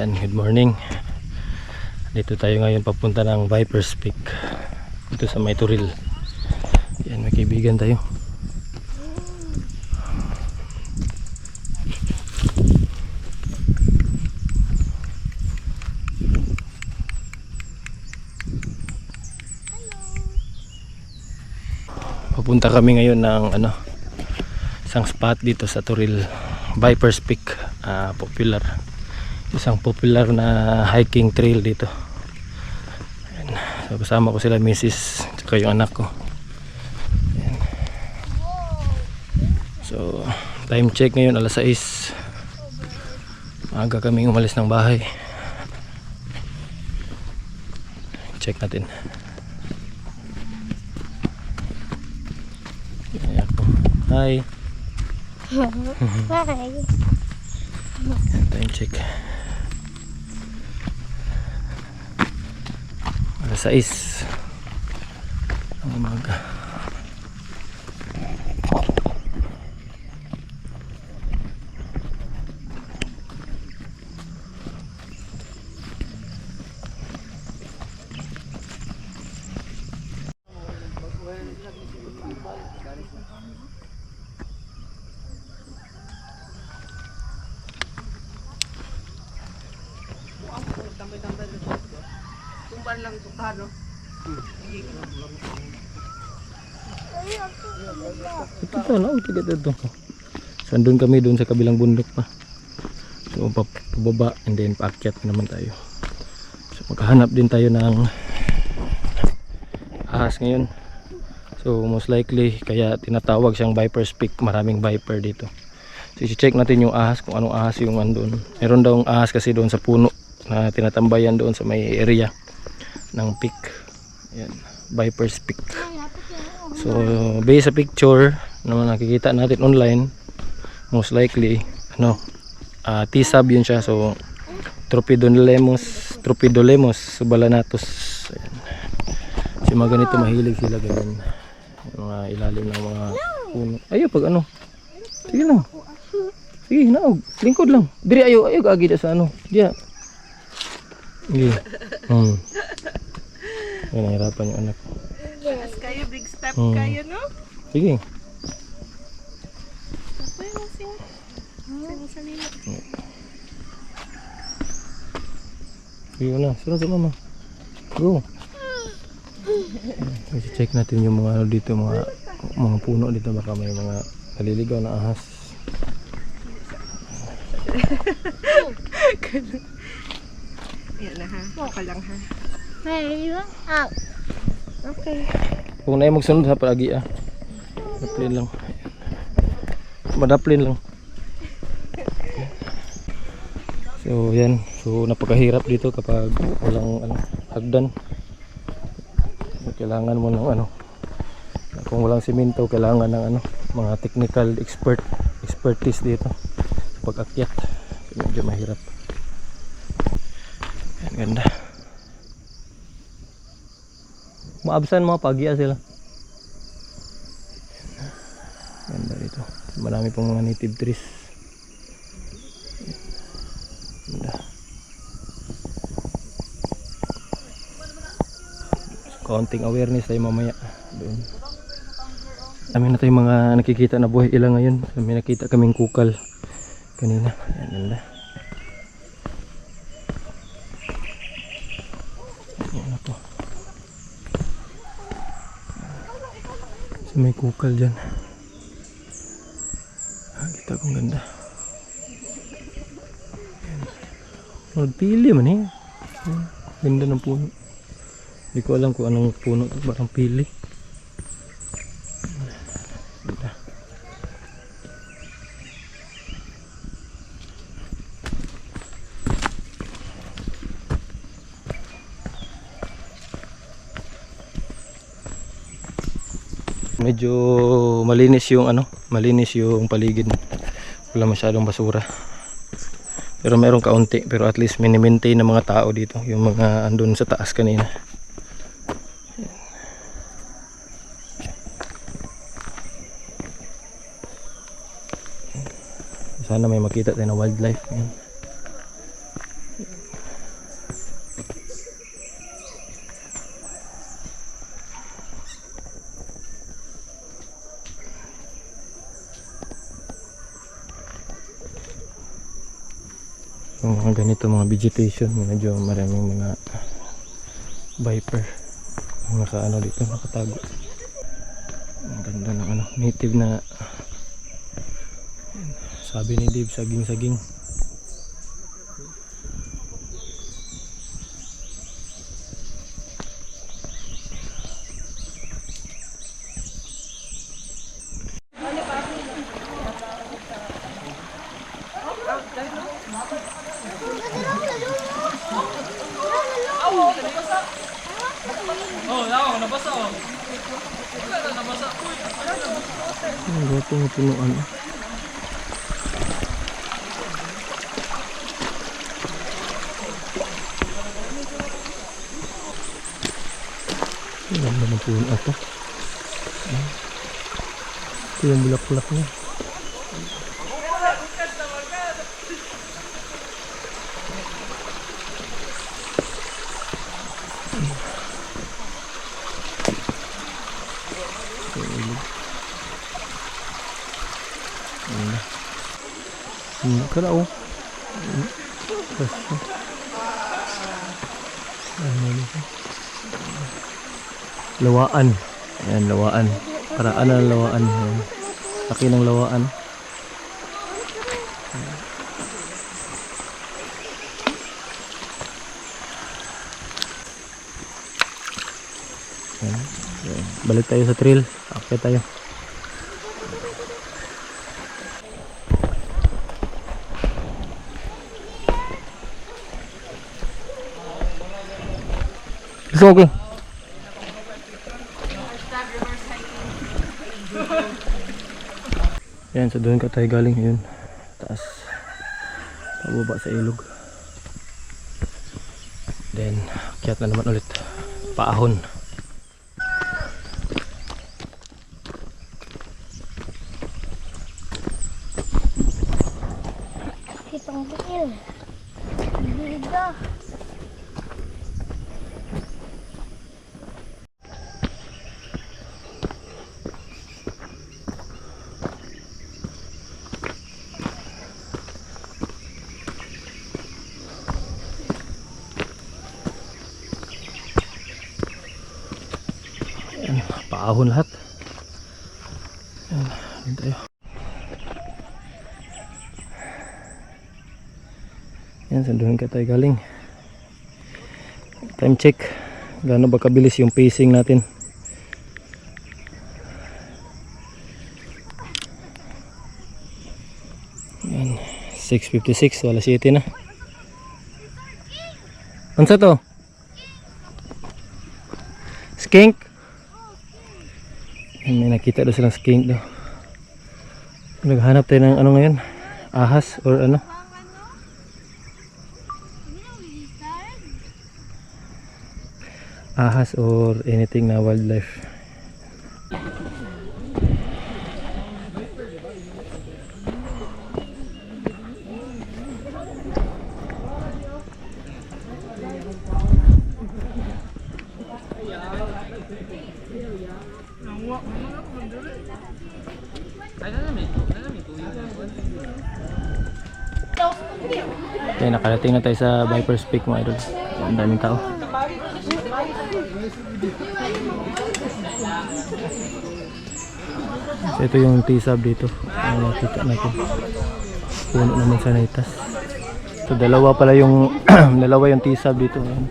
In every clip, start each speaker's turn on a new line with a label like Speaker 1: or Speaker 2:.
Speaker 1: Yan, good morning. Dito tayo ngayon papunta ng Viper's Peak. Dito sa May Turil. Yan, may kaibigan tayo. Papunta kami ngayon ng isang spot dito sa Turil, Viper's Peak. Isang popular na hiking trail dito. Ayan. So kasama ko sila misis at yung anak ko. Ayan. So time check ngayon alas 6. Maaga kaming umalis ng bahay. Check natin. Ayan ako. Hi.
Speaker 2: Hi.
Speaker 1: Time check alas 6 ang umaga.
Speaker 3: Tumban lang tukhan, no?
Speaker 1: Ito na, tigat ito. Sandun kami doon sa kabilang bundok pa. So pababa and then paakyat naman tayo. So maghahanap din tayo ng ahas ngayon. So most likely kaya tinatawag siyang Viper's Peak, maraming viper dito. So i-check natin yung ahas, kung anong ahas yung andun. Meron daw ahas kasi doon sa puno na tinatambayan doon sa may area ng peak. Ayan, Viper's Peak. So based sa picture na nakikita natin online, most likely T-sub yun siya. So Tropidolemos subalanatus. Ayan. Kasi mga ganito mahilig sila ganyan, yung mga ilalim ng mga puno. Ayo pag sige lang, sige naog, lingkod lang diri, ayo gagi sa diya. Sige. Yan, nahirapan yung anak.
Speaker 3: Yes, kayo, big step kayo, no?
Speaker 1: Sige.
Speaker 3: Apoy mo sing sa nila.
Speaker 1: Sige na, sunod sa mama. Go. I-check natin yung mga dito, mga puno dito, baka may mga naliligaw na ahas.
Speaker 3: Yan na ha, baka lang ha.
Speaker 2: Hey, out.
Speaker 3: Okay.
Speaker 1: Kung na magsunod ha, palagi Madaplin lang. Madaplin lang. So yan, so napakahirap dito kapag walang hagdan. Kailangan mo ng kung walang simento, kailangan ng mga technical expertise dito sa pag-akyat. So, medyo mahirap. Yan, ganda. Maabsan mga pagya sila. Ganda dito. Marami pong mga native trees. Ganda. Konting awareness tayo mamaya doon. Kami na tayong mga nakikita na buhay ilang ngayon. May nakita kaming kukal kanina. Yan, ganda. Yan ako. So may kukal dyan. Kita kong ganda. Magpili man ganda ng puno. Hindi ko alam kung anong puno ito, parang pili. Ganda. Medyo malinis yung paligid. Wala masyadong basura. Pero merong kaunti, pero at least mini-maintain ng mga tao dito, yung mga andun sa taas kanina. Sana may makita tayo na wildlife. mga ganito mga vegetation, medyo maraming mga viper naka dito, nakatago. Ang ganda ng native na, sabi ni Dave, saging-saging. Ang gato ng punuan. Ang ganda ng puno ito. Ito yung bulak-bulak niya. Kada lawaan. Ayan, lawaan. Paraan ng lawaan. Ayan. Laki ng lawaan. Ayan. Ayan. Balik tayo sa trail. Akit tayo. Okay. Yan, so doon ka tayo galing yun. Taas. Pababa sa ilog. Then, akyat na naman ulit. Paahon.
Speaker 2: Kitong bil. Biga.
Speaker 1: Paahon lahat. Ayan tayo. Yan, sanduhan ka tayo galing. Time check. Gaano ba kabilis yung pacing natin? Yan, 6:56, wala 7 na. Ano sa to? Skink? May nakita daw silang skink daw. Naghanap tayo ng ano ngayon, ahas or ano. Ahas or anything na wildlife. Okay, nakarating na tayo sa Viper's Peak mga idol. Ang daming tao. So ito yung T-sub dito. Ang nakita natin. Puno naman sa naitas. So dalawa pala yung dalawa yung T-sub dito. Ayan.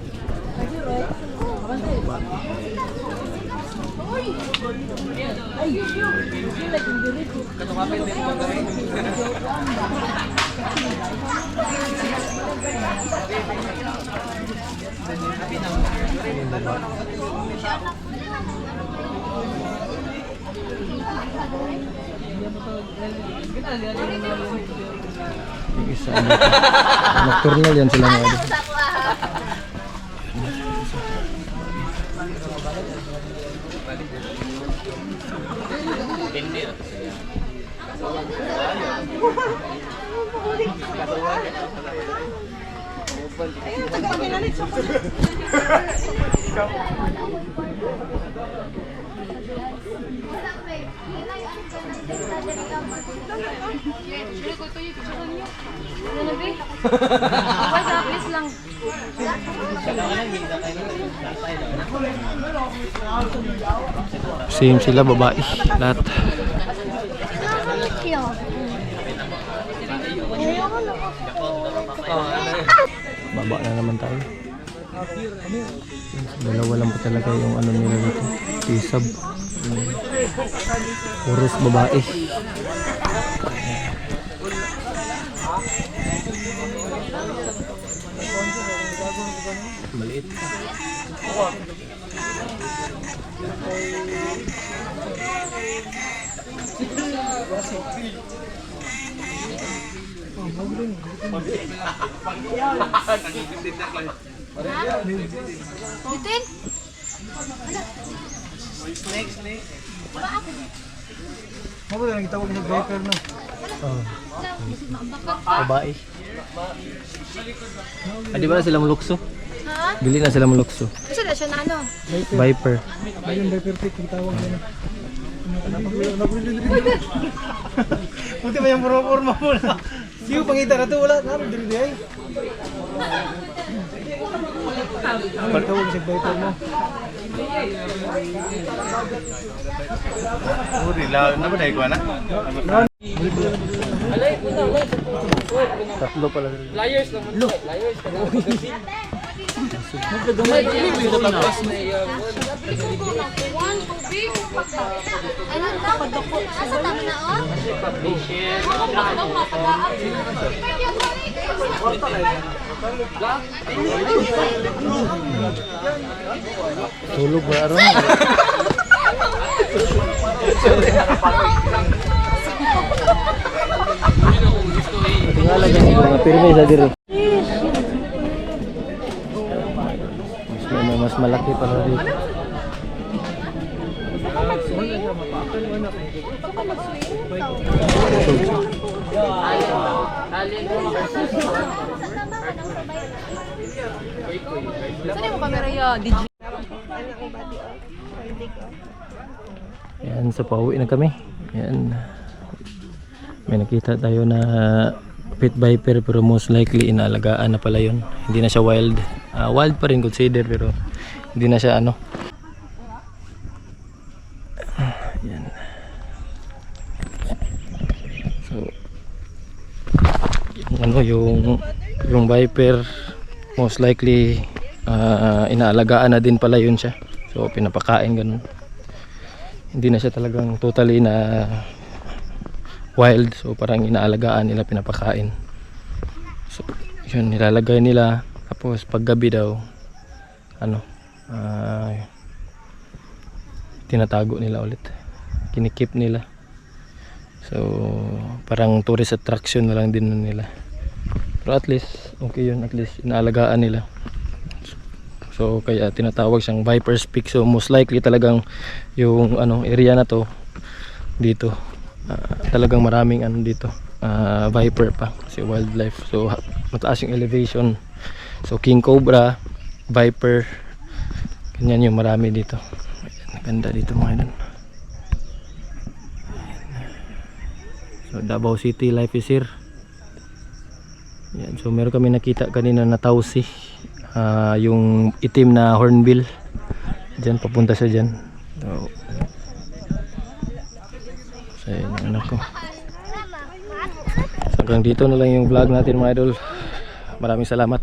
Speaker 1: Yung isa nocturnal yan sila mga idol.
Speaker 3: Ayun, taga-pinalit sa ko.
Speaker 1: Same sila, babae lahat. Baba na naman tayo. Dalawa lang po talaga yung ano nila dito. Isab. Puros babae. Maliit.
Speaker 2: Bitin?
Speaker 4: Mo ba nang tawag sa viper no?
Speaker 1: Oh. Babae. Ah, di ba na sila mulukso?
Speaker 2: Ha?
Speaker 1: Bili na sila mulukso.
Speaker 2: Kasi na siya na ano?
Speaker 1: Viper.
Speaker 4: Ayun viper pick ang tawag niya. Buti ba yung forma mo na? Siyo pangita na to wala na diri ay. Tawag sa viper mo.
Speaker 1: Tatlo pala.
Speaker 2: Ano ka? Asa tama na oh?
Speaker 1: Tulog ba aron? Tingala ganyan mga pirmi sa diri. Mas malaki pala dito.
Speaker 3: Saan mo kamera ya?
Speaker 1: Yan, so pauwi na kami. Yan. May nakita tayo na pit viper pero most likely inaalagaan na pala yun. Hindi na siya wild. Wild pa rin consider pero hindi na siya ano. Yan. So yung viper most likely inaalagaan na din pala yun siya. So pinapakain ganun. Hindi na siya talagang totally na wild, so parang inaalagaan nila, pinapakain. So yun, nilalagay nila, tapos pag gabi daw ano, tinatago nila ulit, kinikip nila. So parang tourist attraction na lang din nila, pero at least okay yun, at least inaalagaan nila. So kaya tinatawag siyang Viper's Peak. So most likely talagang yung ano area na to dito talagang maraming ano dito viper pa kasi wildlife. So mataas yung elevation. So king cobra, viper, ganyan yung marami dito. Ayan, ganda dito mga idol. So Davao City life is here. Ayan, so meron kami nakita kanina na tausi. Yung itim na hornbill dyan, papunta siya dyan. So yun yung anak ko. So hanggang dito na lang yung vlog natin mga idol. Maraming salamat.